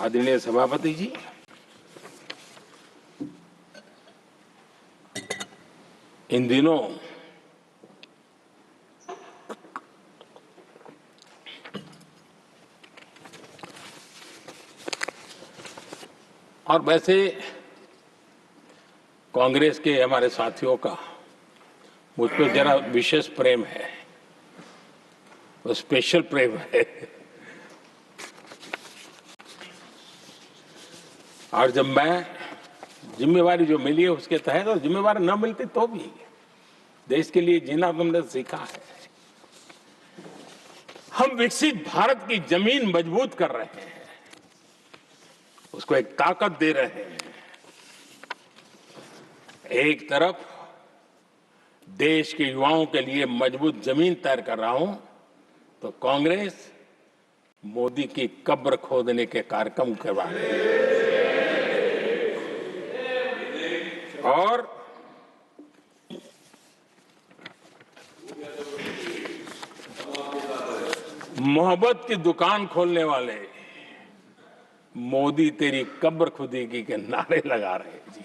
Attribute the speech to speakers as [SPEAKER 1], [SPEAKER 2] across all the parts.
[SPEAKER 1] आदरणीय सभापति जी, इन दिनों और वैसे कांग्रेस के हमारे साथियों का मुझ पर जरा विशेष प्रेम है, वो स्पेशल प्रेम है। और जब मैं जिम्मेवारी जो मिली है उसके तहत, और जिम्मेवारी न मिलती तो भी देश के लिए जीना तुमने सीखा है। हम विकसित भारत की जमीन मजबूत कर रहे हैं, उसको एक ताकत दे रहे हैं। एक तरफ देश के युवाओं के लिए मजबूत जमीन तैयार कर रहा हूं, तो कांग्रेस मोदी की कब्र खोदने के कार्यक्रम करवा रही है। और मोहब्बत की दुकान खोलने वाले मोदी तेरी कब्र खुदेगी के नारे लगा रहे हैं जी।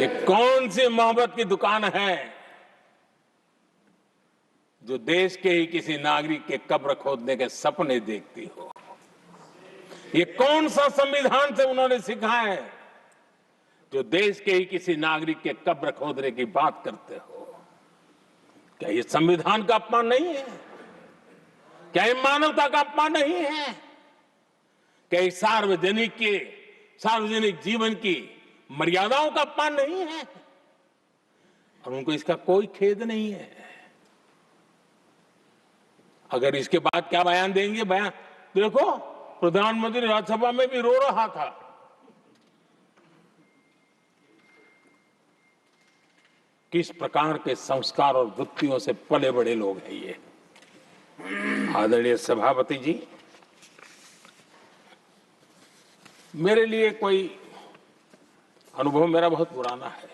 [SPEAKER 1] ये कौन सी मोहब्बत की दुकान है जो देश के ही किसी नागरिक के कब्र खोदने के सपने देखती हो? ये कौन सा संविधान से उन्होंने सीखा है जो देश के ही किसी नागरिक के कब्र खोदने की बात करते हो? क्या ये संविधान का अपमान नहीं है? क्या ये मानवता का अपमान नहीं है? क्या ये सार्वजनिक जीवन की मर्यादाओं का अपमान नहीं है? और उनको इसका कोई खेद नहीं है। अगर इसके बाद क्या बयान देंगे? बयान देखो, प्रधानमंत्री राज्यसभा में भी रो रहा था। किस प्रकार के संस्कार और वृत्तियों से पले बड़े लोग हैं ये। आदरणीय सभापति जी, मेरे लिए कोई अनुभव मेरा बहुत पुराना है।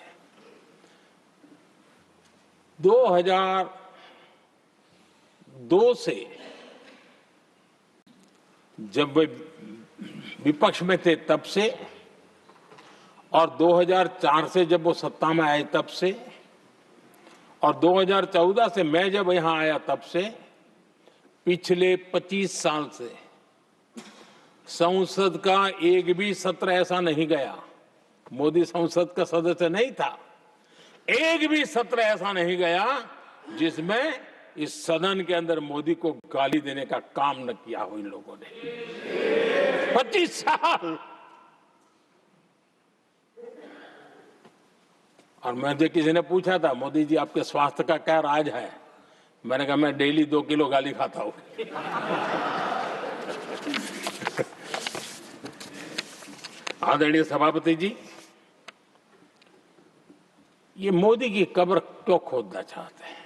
[SPEAKER 1] 2002 से जब वे विपक्ष में थे तब से, और 2004 से जब वो सत्ता में आए तब से, और 2014 से मैं जब यहां आया तब से, पिछले 25 साल से संसद का एक भी सत्र ऐसा नहीं गया, मोदी संसद का सदस्य नहीं था, एक भी सत्र ऐसा नहीं गया जिसमें इस सदन के अंदर मोदी को गाली देने का काम न किया हो इन लोगों ने। 25 साल। और मुझे किसी ने पूछा था, मोदी जी आपके स्वास्थ्य का क्या राज है? मैंने कहा मैं डेली 2 किलो गाली खाता हूं। आदरणीय सभापति जी, ये मोदी की कब्र क्यों खोदना चाहते हैं?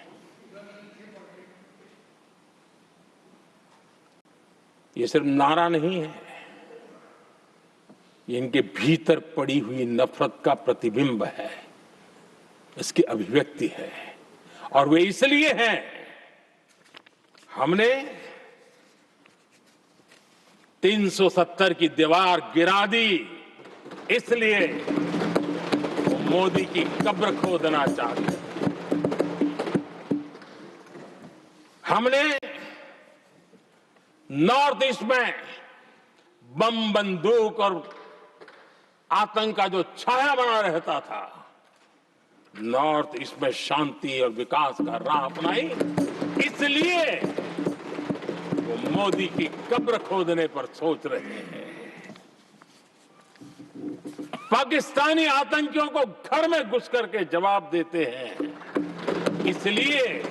[SPEAKER 1] ये सिर्फ नारा नहीं है, ये इनके भीतर पड़ी हुई नफरत का प्रतिबिंब है, इसकी अभिव्यक्ति है। और वे इसलिए हैं, हमने 370 की दीवार गिरा दी, इसलिए वो मोदी की कब्र खोदना चाहते हैं। हमने नॉर्थ ईस्ट में बम बंदूक और आतंक का जो छाया बना रहता था, नॉर्थ ईस्ट में शांति और विकास का राह अपनाई, इसलिए वो मोदी की कब्र खोदने पर सोच रहे हैं। पाकिस्तानी आतंकियों को घर में घुस करके जवाब देते हैं, इसलिए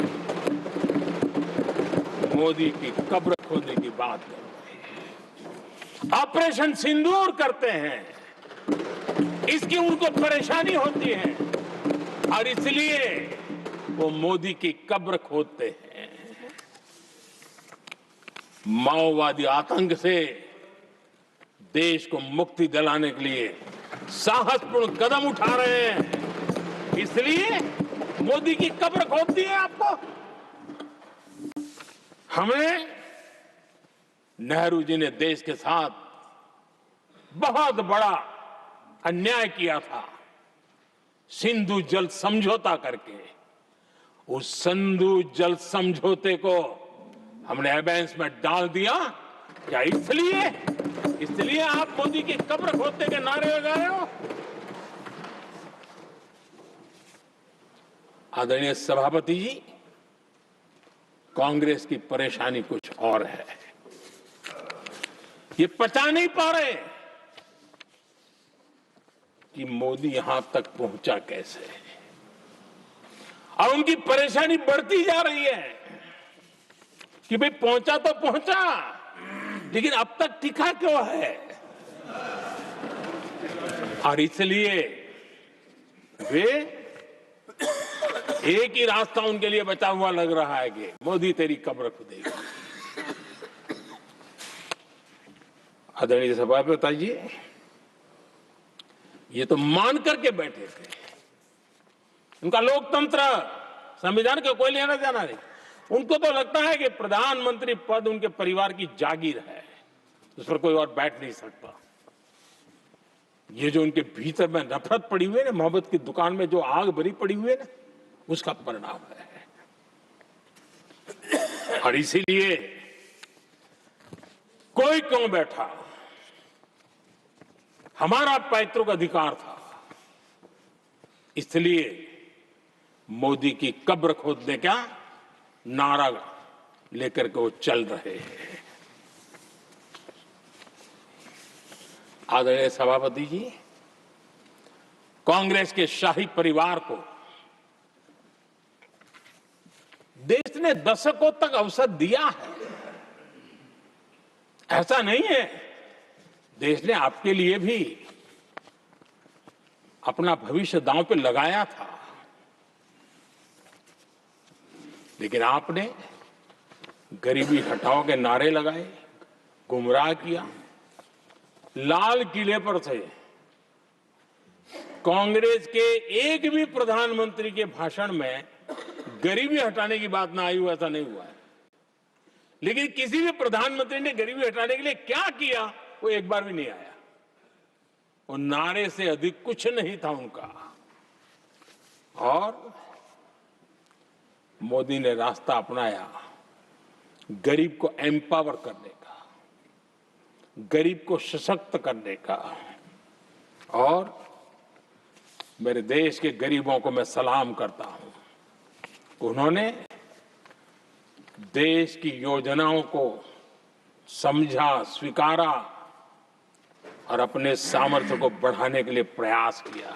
[SPEAKER 1] मोदी की कब्र खोदने की बात करते हैं। ऑपरेशन सिंदूर करते हैं, इसकी उनको परेशानी होती है और इसलिए वो मोदी की कब्र खोदते हैं। माओवादी आतंक से देश को मुक्ति दिलाने के लिए साहसपूर्ण कदम उठा रहे हैं, इसलिए मोदी की कब्र खोदती है आपको। हमें नेहरू जी ने देश के साथ बहुत बड़ा अन्याय किया था सिंधु जल समझौता करके। उस सिंधु जल समझौते को हमने एबेंस में डाल दिया। क्या इसलिए आप मोदी की कब्र खोदने के नारे लगा रहे हो? आदरणीय सभापति जी, कांग्रेस की परेशानी कुछ और है। ये पचा नहीं पा रहे कि मोदी यहां तक पहुंचा कैसे, और उनकी परेशानी बढ़ती जा रही है कि भाई पहुंचा तो पहुंचा, लेकिन अब तक टिका क्यों है? और इसलिए वे एक ही रास्ता उनके लिए बचा हुआ लग रहा है कि मोदी तेरी कब्र खुदेगा। आदरणीय सभापति जी, ये तो मान करके बैठे थे। उनका लोकतंत्र, संविधान का कोई लेना देना नहीं। उनको तो लगता है कि प्रधानमंत्री पद उनके परिवार की जागीर है, उस पर कोई और बैठ नहीं सकता। ये जो उनके भीतर में नफरत पड़ी हुई है ना, मोहब्बत की दुकान में जो आग भरी पड़ी हुई है ना, उसका परिणाम है। और इसीलिए कोई क्यों बैठा, हमारा पैतृक अधिकार था, इसलिए मोदी की कब्र खोदने का नारा लेकर के वो चल रहे हैं। आदरणीय सभापति जी, कांग्रेस के शाही परिवार को देश ने दशकों तक अवसर दिया है। ऐसा नहीं है, देश ने आपके लिए भी अपना भविष्य दांव पे लगाया था, लेकिन आपने गरीबी हटाओ के नारे लगाए, गुमराह किया। लाल किले पर से कांग्रेस के एक भी प्रधानमंत्री के भाषण में गरीबी हटाने की बात ना आई हो, ऐसा नहीं हुआ है। लेकिन किसी भी प्रधानमंत्री ने गरीबी हटाने के लिए क्या किया, वो एक बार भी नहीं आया। वो नारे से अधिक कुछ नहीं था उनका। और मोदी ने रास्ता अपनाया गरीब को एम्पावर करने का, गरीब को सशक्त करने का। और मेरे देश के गरीबों को मैं सलाम करता हूं, उन्होंने देश की योजनाओं को समझा, स्वीकारा और अपने सामर्थ्य को बढ़ाने के लिए प्रयास किया।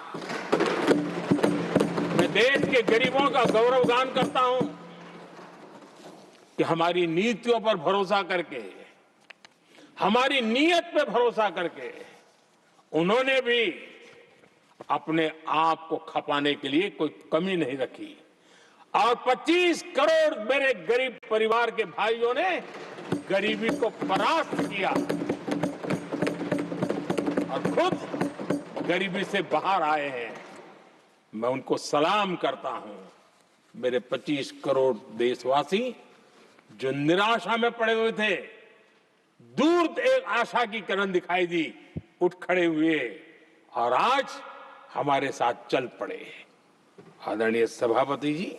[SPEAKER 1] मैं देश के गरीबों का गौरवगान करता हूं कि हमारी नीतियों पर भरोसा करके, हमारी नीयत पर भरोसा करके उन्होंने भी अपने आप को खपाने के लिए कोई कमी नहीं रखी। और 25 करोड़ मेरे गरीब परिवार के भाइयों ने गरीबी को परास्त किया और खुद गरीबी से बाहर आए हैं। मैं उनको सलाम करता हूं। मेरे 25 करोड़ देशवासी जो निराशा में पड़े हुए थे, दूर एक आशा की किरण दिखाई दी, उठ खड़े हुए और आज हमारे साथ चल पड़े। आदरणीय सभापति जी,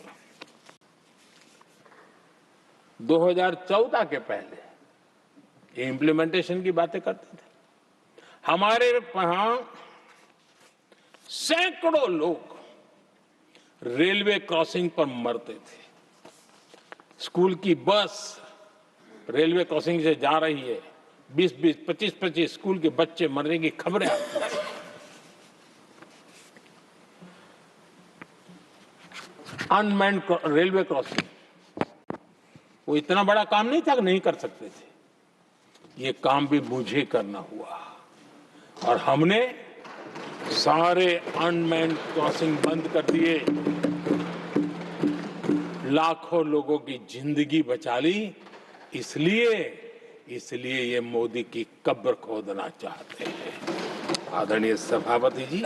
[SPEAKER 1] 2014 के पहले इम्प्लीमेंटेशन की बातें करते थे। हमारे यहां सैकड़ों लोग रेलवे क्रॉसिंग पर मरते थे। स्कूल की बस रेलवे क्रॉसिंग से जा रही है, 20-20, 25-25 स्कूल के बच्चे मरने की खबरें आती थी। अनमैन्ड रेलवे क्रॉसिंग, वो इतना बड़ा काम नहीं था कि नहीं कर सकते थे। ये काम भी मुझे करना हुआ और हमने सारे अनमैन्ड क्रॉसिंग बंद कर दिए, लाखों लोगों की जिंदगी बचा ली। इसलिए ये मोदी की कब्र खोदना चाहते हैं। आदरणीय सभापति जी,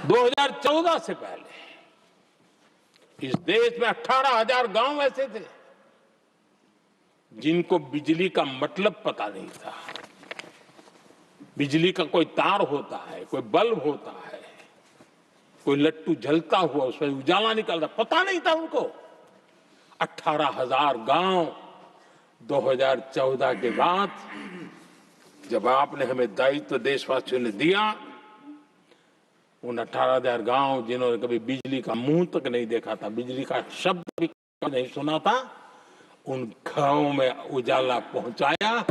[SPEAKER 1] 2014 से पहले इस देश में 18,000 गांव ऐसे थे जिनको बिजली का मतलब पता नहीं था। बिजली का कोई तार होता है, कोई बल्ब होता है, कोई लट्टू जलता हुआ उसमें उजाला निकलता, पता नहीं था उनको। 18,000 गांव 2014 के बाद जब आपने हमें दायित्व देशवासियों ने दिया, उन 18,000 गांव जिन्होंने कभी बिजली का मुंह तक नहीं देखा था, बिजली का शब्द भी नहीं सुना था, उन गांवों में उजाला पहुंचाया।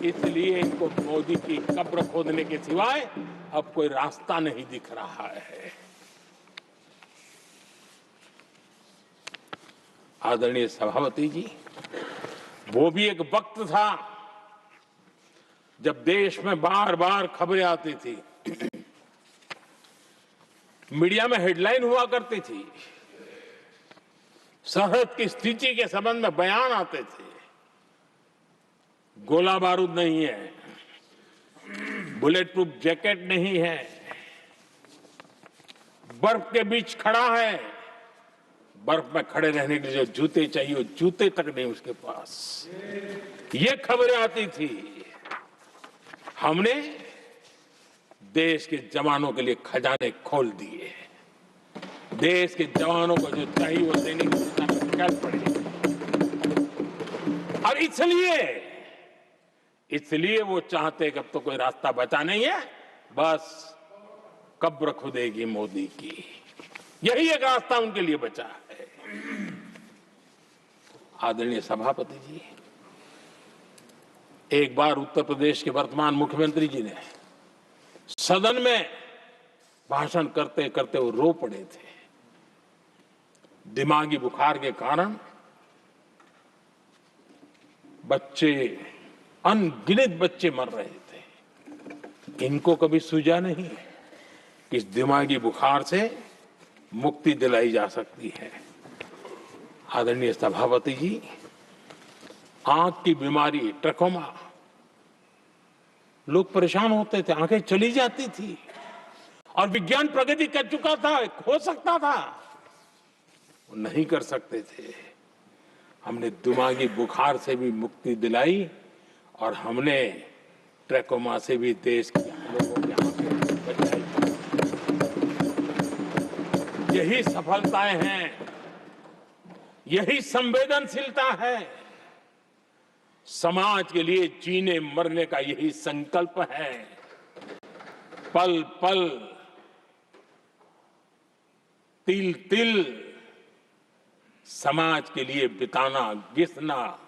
[SPEAKER 1] इसलिए इनको मोदी की कब्र खोदने के सिवाय अब कोई रास्ता नहीं दिख रहा है। आदरणीय सभापति जी, वो भी एक वक्त था जब देश में बार बार खबरें आती थी, मीडिया में हेडलाइन हुआ करती थी, सरहद की स्थिति के संबंध में बयान आते थे। गोला बारूद नहीं है, बुलेट प्रूफ जैकेट नहीं है, बर्फ के बीच खड़ा है, बर्फ में खड़े रहने के लिए जो जूते चाहिए वो जूते तक नहीं उसके पास, ये खबरें आती थी। हमने देश के जवानों के लिए खजाने खोल दिए, देश के जवानों को जो चाहिए वो देने की निकाल पड़े। और इसलिए वो चाहते कि अब तो कोई रास्ता बचा नहीं है, बस कब्र खुदेगी मोदी की, यही एक रास्ता उनके लिए बचा है। आदरणीय सभापति जी, एक बार उत्तर प्रदेश के वर्तमान मुख्यमंत्री जी ने सदन में भाषण करते करते वो रो पड़े थे। दिमागी बुखार के कारण बच्चे, अनगिनत बच्चे मर रहे थे। इनको कभी सूझा नहीं कि इस दिमागी बुखार से मुक्ति दिलाई जा सकती है। आदरणीय सभापति जी, आंख की बीमारी ट्रकोमा, लोग परेशान होते थे, आंखें चली जाती थी और विज्ञान प्रगति कर चुका था, हो सकता था, वो नहीं कर सकते थे। हमने दिमागी बुखार से भी मुक्ति दिलाई और हमने ट्रकोमा से भी देश के लोगों की आंखें बचाई। यही सफलताएं हैं, यही संवेदनशीलता है, समाज के लिए जीने मरने का यही संकल्प है। पल पल, तिल तिल समाज के लिए बिताना, घिसना,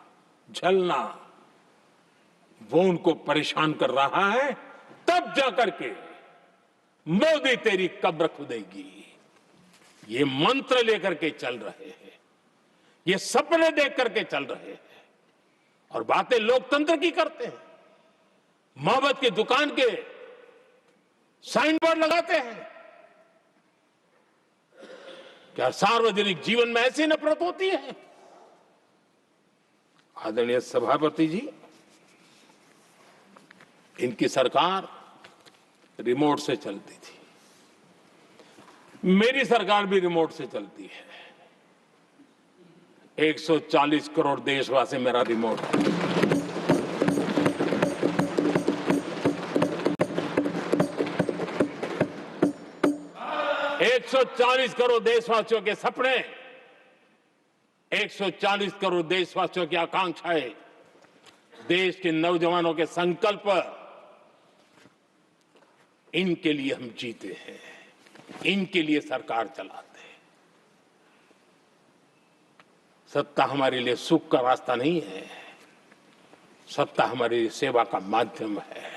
[SPEAKER 1] झलना, वो उनको परेशान कर रहा है। तब जाकर के मोदी तेरी कब्र खुदेगी, ये मंत्र लेकर के चल रहे हैं, ये सपने देख करके चल रहे हैं और बातें लोकतंत्र की करते हैं। मोहब्बत की दुकान के साइन बोर्ड लगाते हैं। क्या सार्वजनिक जीवन में ऐसी नफरत होती है? आदरणीय सभापति जी, इनकी सरकार रिमोट से चलती थी, मेरी सरकार भी रिमोट से चलती है। 140 करोड़ देशवासी मेरा रिमोट है। एक 140 करोड़ देशवासियों के सपने, 140 करोड़ देशवासियों की आकांक्षाएं, देश के नौजवानों के संकल्प, इनके लिए हम जीते हैं, इनके लिए सरकार चलाते हैं। सत्ता हमारे लिए सुख का रास्ता नहीं है, सत्ता हमारी लिए सेवा का माध्यम है।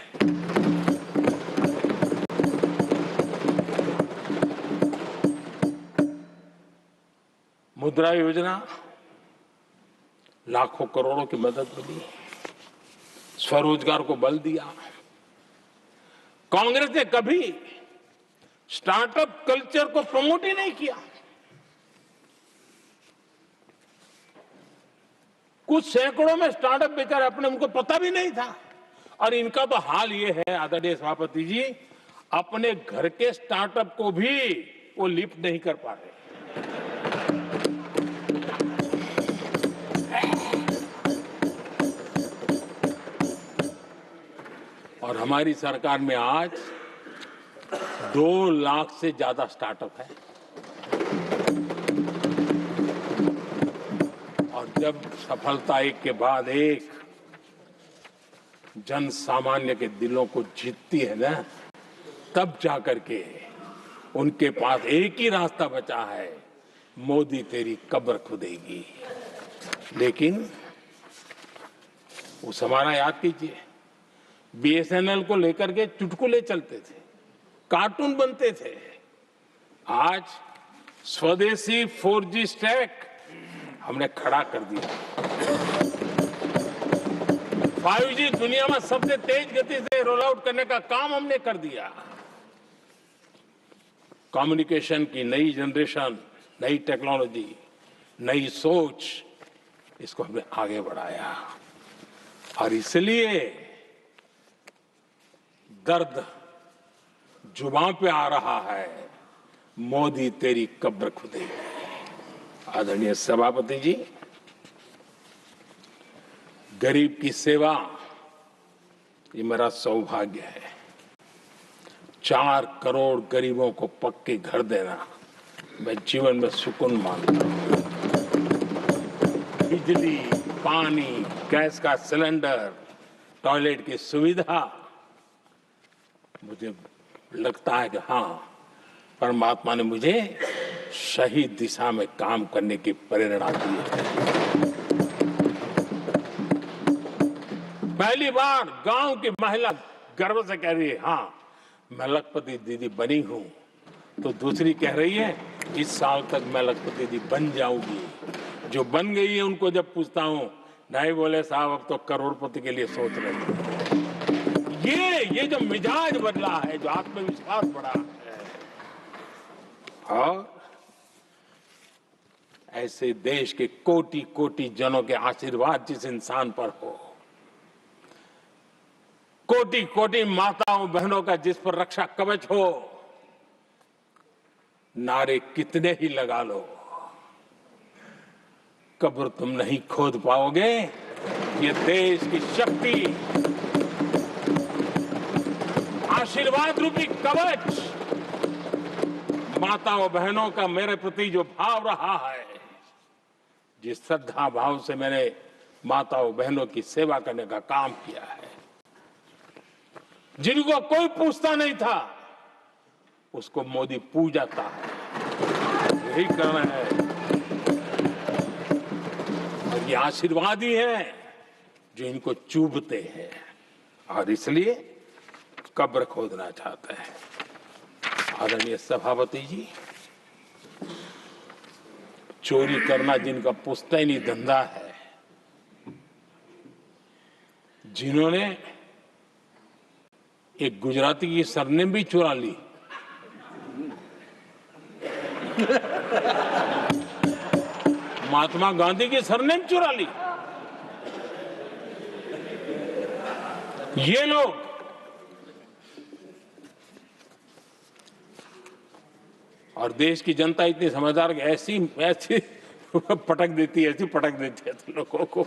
[SPEAKER 1] मुद्रा योजना, लाखों करोड़ों की मदद मिली, स्वरोजगार को बल दिया। कांग्रेस ने कभी स्टार्टअप कल्चर को प्रमोट ही नहीं किया। कुछ सैकड़ों में स्टार्टअप बेचारे अपने, उनको पता भी नहीं था। और इनका तो हाल ये है आदरणीय सभापति जी, अपने घर के स्टार्टअप को भी वो लिफ्ट नहीं कर पा रहे। हमारी सरकार में आज 2 लाख से ज्यादा स्टार्टअप है और जब सफलता एक के बाद एक जन सामान्य के दिलों को जीतती है ना, तब जाकर के उनके पास एक ही रास्ता बचा है, मोदी तेरी कब्र खुदेगी। लेकिन उस हमारा याद कीजिए, बीएसएनएल को लेकर के चुटकुले चलते थे, कार्टून बनते थे। आज स्वदेशी 4G स्टैक हमने खड़ा कर दिया। 5G दुनिया में सबसे तेज गति से रोल आउट करने का काम हमने कर दिया। कम्युनिकेशन की नई जनरेशन, नई टेक्नोलॉजी, नई सोच, इसको हमने आगे बढ़ाया और इसलिए दर्द जुबान पे आ रहा है, मोदी तेरी कब्र खुदेगी। आदरणीय सभापति जी, गरीब की सेवा ये मेरा सौभाग्य है। 4 करोड़ गरीबों को पक्के घर देना मैं जीवन में सुकून मानता हूं। बिजली, पानी, गैस का सिलेंडर, टॉयलेट की सुविधा, मुझे लगता है कि हाँ, परमात्मा ने मुझे सही दिशा में काम करने की प्रेरणा दी है। पहली बार गांव की महिला गर्व से कह रही है, हाँ मैं लखपति दीदी बनी हूं, तो दूसरी कह रही है इस साल तक मैं लखपति दीदी बन जाऊंगी। जो बन गई है उनको जब पूछता हूं, नहीं बोले साहब अब तो करोड़पति के लिए सोच रहे हैं। ये जो मिजाज बदला है, जो आत्मविश्वास बढ़ा है, और ऐसे देश के कोटि कोटि जनों के आशीर्वाद जिस इंसान पर हो, कोटि कोटि माताओं बहनों का जिस पर रक्षा कवच हो, नारे कितने ही लगा लो, कब्र तुम नहीं खोद पाओगे। ये देश की शक्ति, आशीर्वाद रूपी कवच, माताओं बहनों का मेरे प्रति जो भाव रहा है, जिस श्रद्धा भाव से मैंने माताओं बहनों की सेवा करने का काम किया है, जिनको कोई पूछता नहीं था उसको मोदी पूजाता है। यही करना है और ये आशीर्वाद ही है जो इनको चूभते हैं और इसलिए कब्र खोदना चाहते हैं। आदरणीय सभापति जी, चोरी करना जिनका पुश्तैनी धंधा है, जिन्होंने एक गुजराती की सरनेम भी चुरा ली, महात्मा गांधी की सरनेम चुरा ली, ये लोग और देश की जनता इतनी समझदार कि ऐसी पटक देती है, ऐसी पटक देती है लोगों को।